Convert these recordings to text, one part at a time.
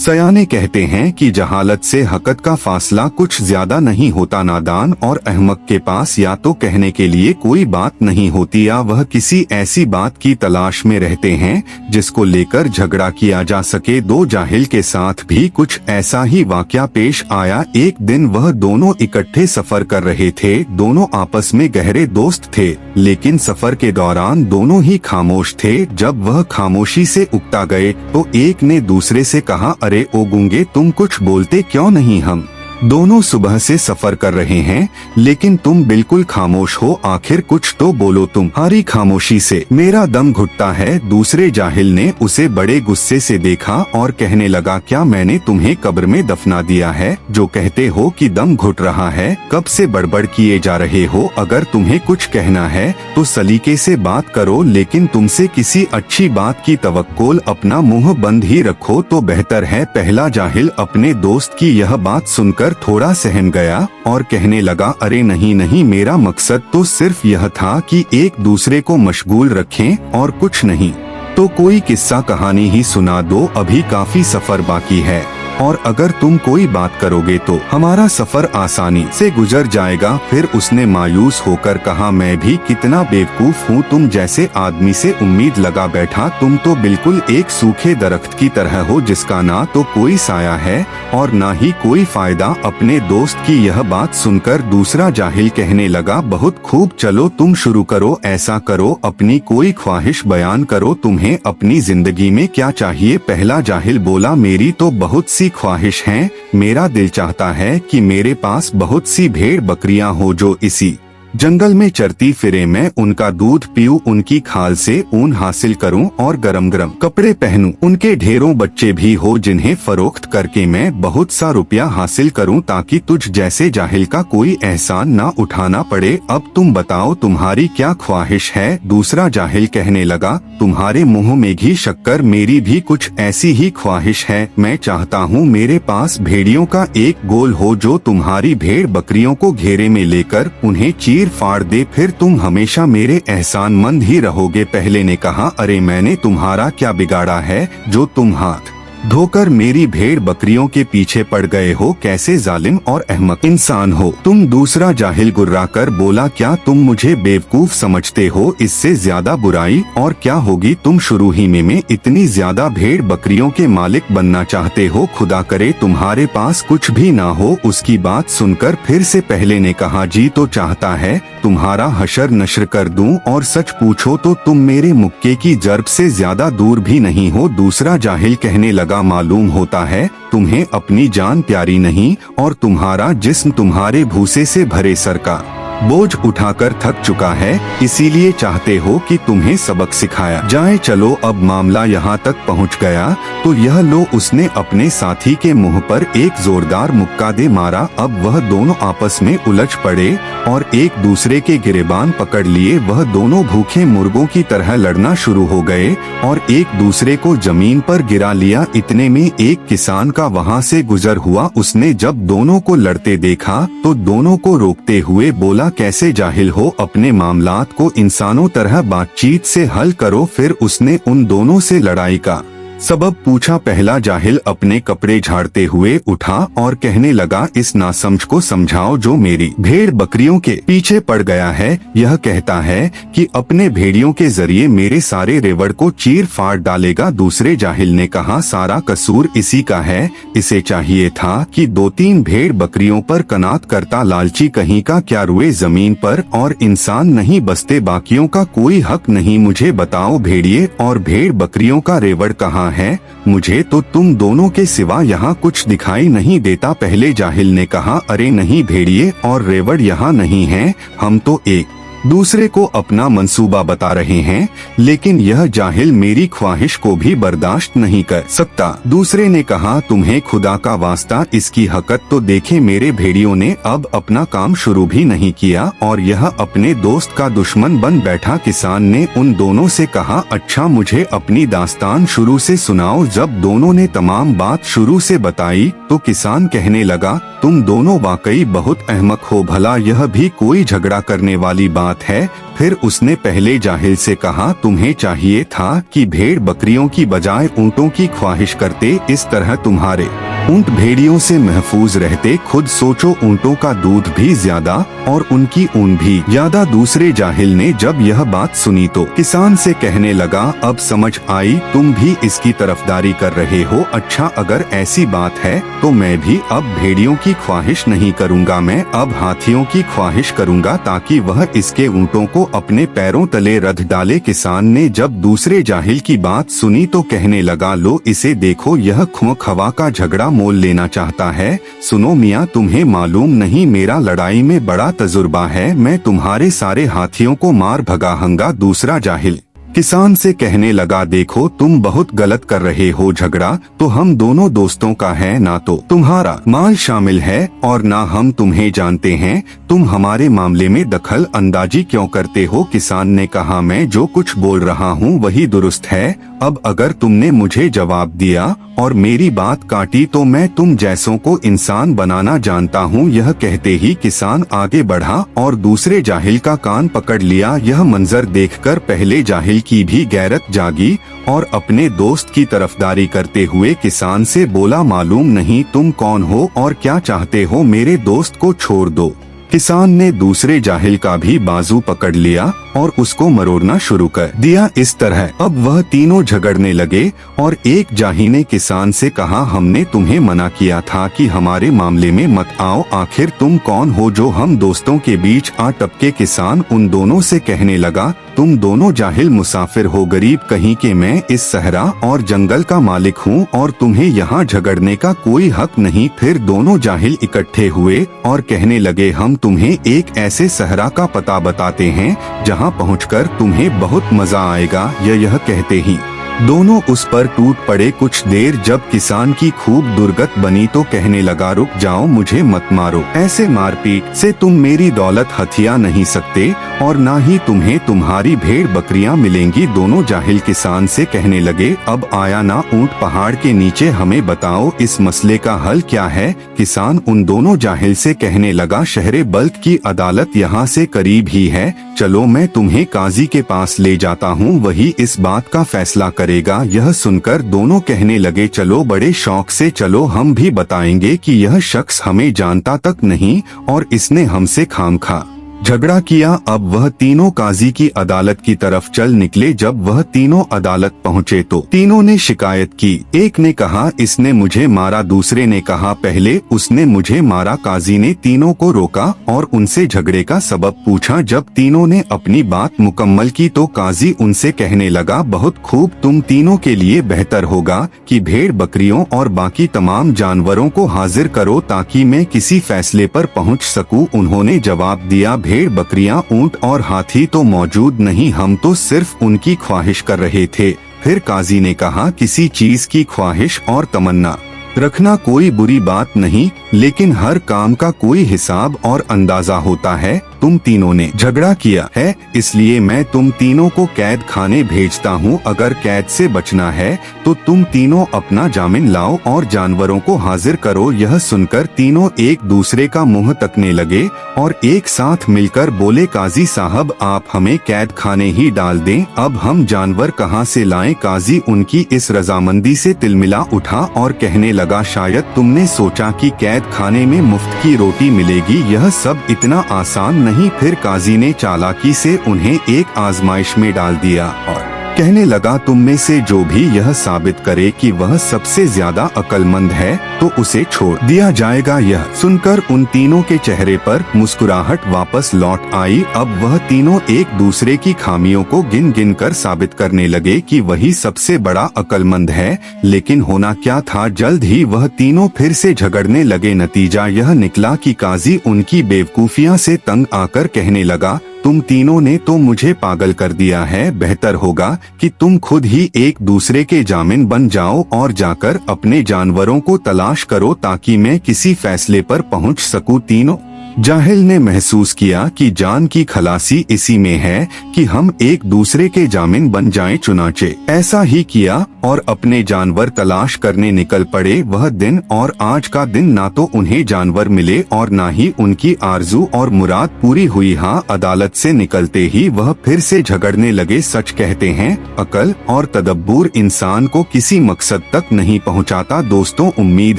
सयाने कहते हैं कि जहालत से हकत का फासला कुछ ज्यादा नहीं होता। नादान और अहमक के पास या तो कहने के लिए कोई बात नहीं होती या वह किसी ऐसी बात की तलाश में रहते हैं जिसको लेकर झगड़ा किया जा सके। दो जाहिल के साथ भी कुछ ऐसा ही वाकया पेश आया। एक दिन वह दोनों इकट्ठे सफर कर रहे थे। दोनों आपस में गहरे दोस्त थे, लेकिन सफर के दौरान दोनों ही खामोश थे। जब वह खामोशी से उकता गए तो एक ने दूसरे से कहा, अरे ओ गूंगे, तुम कुछ बोलते क्यों नहीं? हम दोनों सुबह से सफर कर रहे हैं, लेकिन तुम बिल्कुल खामोश हो। आखिर कुछ तो बोलो, तुम्हारी खामोशी से मेरा दम घुटता है। दूसरे जाहिल ने उसे बड़े गुस्से से देखा और कहने लगा, क्या मैंने तुम्हें कब्र में दफना दिया है जो कहते हो कि दम घुट रहा है? कब से बड़बड़ किए जा रहे हो? अगर तुम्हें कुछ कहना है तो सलीके से बात करो, लेकिन तुमसे किसी अच्छी बात की तवक्कुल अपना मुंह बंद ही रखो तो बेहतर है। पहला जाहिल अपने दोस्त की यह बात सुनकर थोड़ा सहम गया और कहने लगा, अरे नहीं नहीं, मेरा मकसद तो सिर्फ यह था कि एक दूसरे को मशगूल रखें और कुछ नहीं। तो कोई किस्सा कहानी ही सुना दो, अभी काफी सफर बाकी है और अगर तुम कोई बात करोगे तो हमारा सफर आसानी से गुजर जाएगा। फिर उसने मायूस होकर कहा, मैं भी कितना बेवकूफ हूँ, तुम जैसे आदमी से उम्मीद लगा बैठा। तुम तो बिल्कुल एक सूखे दरख्त की तरह हो जिसका ना तो कोई साया है और ना ही कोई फायदा। अपने दोस्त की यह बात सुनकर दूसरा जाहिल कहने लगा, बहुत खूब, चलो तुम शुरू करो, ऐसा करो, अपनी कोई ख्वाहिश बयान करो, तुम्हें अपनी जिंदगी में क्या चाहिए? पहला जाहिल बोला, मेरी तो बहुत सी ख्वाहिश है। मेरा दिल चाहता है कि मेरे पास बहुत सी भेड़ बकरियां हो जो इसी जंगल में चरती फिरे। मैं उनका दूध पीऊं, उनकी खाल से ऊन हासिल करूं और गरम गरम कपड़े पहनूं। उनके ढेरों बच्चे भी हो जिन्हें फरोख्त करके मैं बहुत सा रुपया हासिल करूं, ताकि तुझ जैसे जाहिल का कोई एहसान ना उठाना पड़े। अब तुम बताओ, तुम्हारी क्या ख्वाहिश है? दूसरा जाहिल कहने लगा, तुम्हारे मुंह में घी शक्कर, मेरी भी कुछ ऐसी ही ख्वाहिश है। मैं चाहता हूँ मेरे पास भेड़ियों का एक गोल हो जो तुम्हारी भेड़ बकरियों को घेरे में लेकर उन्हें फाड़ दे, फिर तुम हमेशा मेरे एहसानमंद ही रहोगे। पहले ने कहा, अरे मैंने तुम्हारा क्या बिगाड़ा है जो तुम हाथ धोकर मेरी भेड़ बकरियों के पीछे पड़ गए हो? कैसे जालिम और अहमक इंसान हो तुम। दूसरा जाहिल गुर्राकर बोला, क्या तुम मुझे बेवकूफ समझते हो? इससे ज्यादा बुराई और क्या होगी? तुम शुरू ही में इतनी ज्यादा भेड़ बकरियों के मालिक बनना चाहते हो, खुदा करे तुम्हारे पास कुछ भी ना हो। उसकी बात सुनकर फिर से पहले ने कहा, जी तो चाहता है तुम्हारा हशर नश्र कर दूं, और सच पूछो तो तुम मेरे मुक्के की जर्ब से ज्यादा दूर भी नहीं हो। दूसरा जाहिल कहने लगा, मालूम होता है तुम्हें अपनी जान प्यारी नहीं और तुम्हारा जिस्म तुम्हारे भूसे से भरे सर का बोझ उठाकर थक चुका है, इसीलिए चाहते हो कि तुम्हें सबक सिखाया जाए। चलो अब मामला यहाँ तक पहुँच गया तो यह लो। उसने अपने साथी के मुंह पर एक जोरदार मुक्का दे मारा। अब वह दोनों आपस में उलझ पड़े और एक दूसरे के गिरेबान पकड़ लिए। वह दोनों भूखे मुर्गों की तरह लड़ना शुरू हो गए और एक दूसरे को जमीन पर गिरा लिया। इतने में एक किसान का वहाँ से गुजर हुआ। उसने जब दोनों को लड़ते देखा तो दोनों को रोकते हुए बोला, कैसे जाहिल हो, अपने मामलात को इंसानों तरह बातचीत से हल करो। फिर उसने उन दोनों से लड़ाई का सबब पूछा। पहला जाहिल अपने कपड़े झाड़ते हुए उठा और कहने लगा, इस नासमझ को समझाओ जो मेरी भेड़ बकरियों के पीछे पड़ गया है। यह कहता है कि अपने भेड़ियों के जरिए मेरे सारे रेवड़ को चीर फाड़ डालेगा। दूसरे जाहिल ने कहा, सारा कसूर इसी का है, इसे चाहिए था कि 2-3 भेड़ बकरियों पर कनात करता। लालची कहीं का क्या रुए जमीन पर और इंसान नहीं बसते, बाकियों का कोई हक नहीं। मुझे बताओ, भेड़िए और भेड़ बकरियों का रेवड़ कहाँ है? मुझे तो तुम दोनों के सिवा यहाँ कुछ दिखाई नहीं देता। पहले जाहिल ने कहा, अरे नहीं, भेड़िए और रेवड़ यहाँ नहीं हैं, हम तो एक दूसरे को अपना मंसूबा बता रहे हैं, लेकिन यह जाहिल मेरी ख्वाहिश को भी बर्दाश्त नहीं कर सकता। दूसरे ने कहा, तुम्हें खुदा का वास्ता इसकी हकत तो देखे। मेरे भेड़ियों ने अब अपना काम शुरू भी नहीं किया और यह अपने दोस्त का दुश्मन बन बैठा। किसान ने उन दोनों से कहा, अच्छा मुझे अपनी दास्तान शुरू से सुनाओ। जब दोनों ने तमाम बात शुरू से बताई तो किसान कहने लगा, तुम दोनों वाकई बहुत अहमक हो। भला यह भी कोई झगड़ा करने वाली बात बात है। फिर उसने पहले जाहिल से कहा, तुम्हें चाहिए था कि भेड़ बकरियों की बजाय ऊँटों की ख्वाहिश करते, इस तरह तुम्हारे ऊँट भेड़ियों से महफूज रहते। खुद सोचो, ऊँटों का दूध भी ज्यादा और उनकी ऊन भी ज्यादा। दूसरे जाहिल ने जब यह बात सुनी तो किसान से कहने लगा, अब समझ आई, तुम भी इसकी तरफदारी कर रहे हो। अच्छा, अगर ऐसी बात है तो मैं भी अब भेड़ियों की ख्वाहिश नहीं करूँगा, मैं अब हाथियों की ख्वाहिश करूँगा, ताकि वह इसके ऊँटों को अपने पैरों तले रख डाले। किसान ने जब दूसरे जाहिल की बात सुनी तो कहने लगा, लो इसे देखो, यह ख्वाह का झगड़ा मोल लेना चाहता है। सुनो मियाँ, तुम्हें मालूम नहीं, मेरा लड़ाई में बड़ा तजुर्बा है, मैं तुम्हारे सारे हाथियों को मार भगाऊंगा। दूसरा जाहिल किसान से कहने लगा, देखो तुम बहुत गलत कर रहे हो, झगड़ा तो हम दोनों दोस्तों का है, ना तो तुम्हारा माल शामिल है और ना हम तुम्हें जानते हैं, तुम हमारे मामले में दखल अंदाजी क्यों करते हो। किसान ने कहा, मैं जो कुछ बोल रहा हूँ वही दुरुस्त है। अब अगर तुमने मुझे जवाब दिया और मेरी बात काटी तो मैं तुम जैसों को इंसान बनाना जानता हूँ। यह कहते ही किसान आगे बढ़ा और दूसरे जाहिल का कान पकड़ लिया। यह मंजर देखकर पहले जाहिल की भी गैरत जागी और अपने दोस्त की तरफदारी करते हुए किसान से बोला, मालूम नहीं तुम कौन हो और क्या चाहते हो, मेरे दोस्त को छोड़ दो। किसान ने दूसरे जाहिल का भी बाजू पकड़ लिया और उसको मरोड़ना शुरू कर दिया। इस तरह अब वह तीनों झगड़ने लगे और एक जाहिल ने किसान से कहा, हमने तुम्हें मना किया था कि हमारे मामले में मत आओ, आखिर तुम कौन हो जो हम दोस्तों के बीच आ टपके। किसान उन दोनों से कहने लगा, तुम दोनों जाहिल मुसाफिर हो, गरीब कहीं के, मैं इस सहरा और जंगल का मालिक हूँ और तुम्हें यहाँ झगड़ने का कोई हक नहीं। फिर दोनों जाहिल इकट्ठे हुए और कहने लगे, हम तुम्हें एक ऐसे सहरा का पता बताते हैं जहाँ पहुँचकर तुम्हें बहुत मजा आएगा। यह कहते ही दोनों उस पर टूट पड़े। कुछ देर जब किसान की खूब दुर्गत बनी तो कहने लगा, रुक जाओ, मुझे मत मारो, ऐसे मारपीट से तुम मेरी दौलत हथिया नहीं सकते और ना ही तुम्हें तुम्हारी भेड़ बकरियां मिलेंगी। दोनों जाहिल किसान से कहने लगे, अब आया ना ऊंट पहाड़ के नीचे, हमें बताओ इस मसले का हल क्या है। किसान उन दोनों जाहिल से कहने लगा, शहरे बल्क की अदालत यहाँ से करीब ही है, चलो मैं तुम्हें काजी के पास ले जाता हूँ, वही इस बात का फैसला करेगा। यह सुनकर दोनों कहने लगे, चलो बड़े शौक से चलो, हम भी बताएंगे कि यह शख्स हमें जानता तक नहीं और इसने हमसे खामखा झगड़ा किया। अब वह तीनों काजी की अदालत की तरफ चल निकले। जब वह तीनों अदालत पहुँचे तो तीनों ने शिकायत की। एक ने कहा, इसने मुझे मारा, दूसरे ने कहा, पहले उसने मुझे मारा। काजी ने तीनों को रोका और उनसे झगड़े का सबब पूछा। जब तीनों ने अपनी बात मुकम्मल की तो काजी उनसे कहने लगा, बहुत खूब, तुम तीनों के लिए बेहतर होगा कि भेड़ बकरियों और बाकी तमाम जानवरों को हाजिर करो ताकि मैं किसी फैसले पर पहुँच सकूं। उन्होंने जवाब दिया, भेड़ बकरियां, ऊंट और हाथी तो मौजूद नहीं, हम तो सिर्फ उनकी ख्वाहिश कर रहे थे। फिर काजी ने कहा, किसी चीज की ख्वाहिश और तमन्ना रखना कोई बुरी बात नहीं, लेकिन हर काम का कोई हिसाब और अंदाजा होता है। तुम तीनों ने झगड़ा किया है, इसलिए मैं तुम तीनों को कैद खाने भेजता हूँ। अगर कैद से बचना है तो तुम तीनों अपना जामिन लाओ और जानवरों को हाजिर करो। यह सुनकर तीनों एक दूसरे का मुंह तकने लगे और एक साथ मिलकर बोले, काजी साहब आप हमें कैद खाने ही डाल दें, अब हम जानवर कहाँ से लाएं। काजी उनकी इस रजामंदी से तिलमिला उठा और कहने लगा, शायद तुमने सोचा कि कैद खाने में मुफ्त की रोटी मिलेगी, यह सब इतना आसान नहीं। फिर काजी ने चालाकी से उन्हें एक आजमाइश में डाल दिया और कहने लगा, तुम में से जो भी यह साबित करे कि वह सबसे ज्यादा अक्लमंद है तो उसे छोड़ दिया जाएगा। यह सुनकर उन तीनों के चेहरे पर मुस्कुराहट वापस लौट आई। अब वह तीनों एक दूसरे की खामियों को गिन गिन कर साबित करने लगे कि वही सबसे बड़ा अक्लमंद है। लेकिन होना क्या था, जल्द ही वह तीनों फिर से झगड़ने लगे। नतीजा यह निकला कि काजी उनकी बेवकूफियां से तंग आकर कहने लगा, तुम तीनों ने तो मुझे पागल कर दिया है, बेहतर होगा कि तुम खुद ही एक दूसरे के जामिन बन जाओ और जाकर अपने जानवरों को तलाश करो ताकि मैं किसी फैसले पर पहुंच सकूं। तीनों जाहिल ने महसूस किया कि जान की खलासी इसी में है कि हम एक दूसरे के जामिन बन जाएं। चुनाचे ऐसा ही किया और अपने जानवर तलाश करने निकल पड़े। वह दिन और आज का दिन ना तो उन्हें जानवर मिले और ना ही उनकी आरजू और मुराद पूरी हुई। हाँ, अदालत से निकलते ही वह फिर से झगड़ने लगे। सच कहते हैं, अकल और तदब्बुर इंसान को किसी मकसद तक नहीं पहुंचाता। दोस्तों, उम्मीद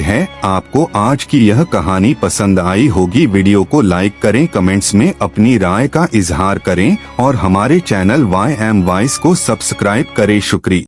है आपको आज की यह कहानी पसंद आई होगी। वीडियो को लाइक करें, कमेंट्स में अपनी राय का इजहार करें और हमारे चैनल YM Wise को सब्सक्राइब करें। शुक्रिया।